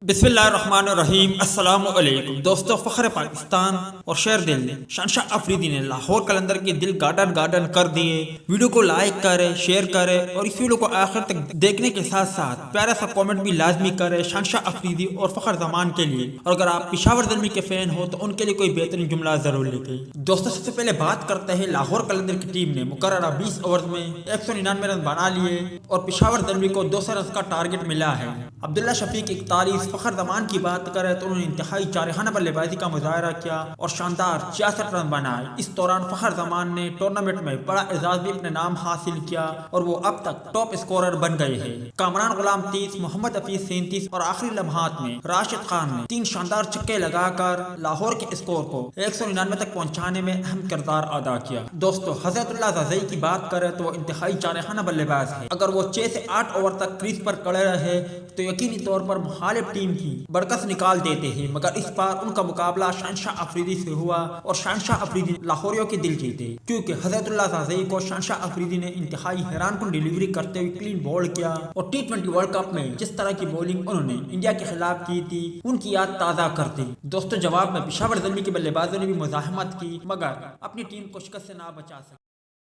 बिस्मिल्लाहिर्रहमानिर्रहीम। अस्सलाम वालेकुम दोस्तों, फ़ख्र पाकिस्तान और शेर दिल ने शहंशाह अफरीदी ने लाहौर कलंदर के दिल गार्डन गार्डन कर दिए। वीडियो को लाइक करें, शेयर करें और इस वीडियो को आखिर तक देखने के साथ साथ प्यारा सा कमेंट भी लाजमी करें शहंशाह अफरीदी और फ़ख्र ज़मान के लिए। और अगर आप पेशावर ज़ल्मी के फ़ैन हो तो उनके लिए कोई बेहतरीन जुमला ज़रूर लिखें। दोस्तों, सबसे पहले बात करते हैं लाहौर कलंदर की टीम ने मुकर्ररा 20 ओवर में 199 रन बना लिए और पेशावर ज़ल्मी को 200 रन का टारगेट मिला है। अब्दुल्ला शफीक 41, फ़ख्र ज़मान की बात करें तो उन्होंने इंतहाई जारहाना बल्लेबाजी का मुजाहरा किया और शानदार 66 रन बनाए। इस दौरान फ़ख्र ज़मान ने टूर्नामेंट में बड़ा एजाज भी अपने नाम हासिल किया और वो अब तक टॉप स्कोरर बन गए हैं। कामरान गुलाम 30, मोहम्मद हफीज 37 और आखिरी लम्हात में राशिद खान ने 3 शानदार छक्के लगाकर लाहौर के स्कोर को 199 तक पहुंचाने में अहम किरदार अदा किया। दोस्तों, हज़रतुल्लाह ज़ज़ई की बात करें तो वो इंतहाई जारहाना बल्लेबाज है। अगर वो 6 से 8 ओवर तक क्रीज पर खड़े रहे तो यकीनी तौर पर मुखालिफ टीम की बरकस निकाल देते हैं, मगर इस बार उनका मुकाबला शहंशाह अफरीदी से हुआ और शहंशाह अफरीदी लाहौरियों के दिल जीते, क्योंकि हज़रतुल्लाह ज़ज़ई को शहंशाह अफरीदी ने इंतहाई हैरानकुन डिलीवरी करते हुए क्लीन बॉल किया और T20 वर्ल्ड कप में जिस तरह की बॉलिंग उन्होंने इंडिया के खिलाफ की थी उनकी याद ताज़ा कर दी। दोस्तों, जवाब में पेशावर ज़ल्मी के बल्लेबाजों ने भी मुज़ाहमत की मगर अपनी टीम को शिकस्त से ना बचा सके।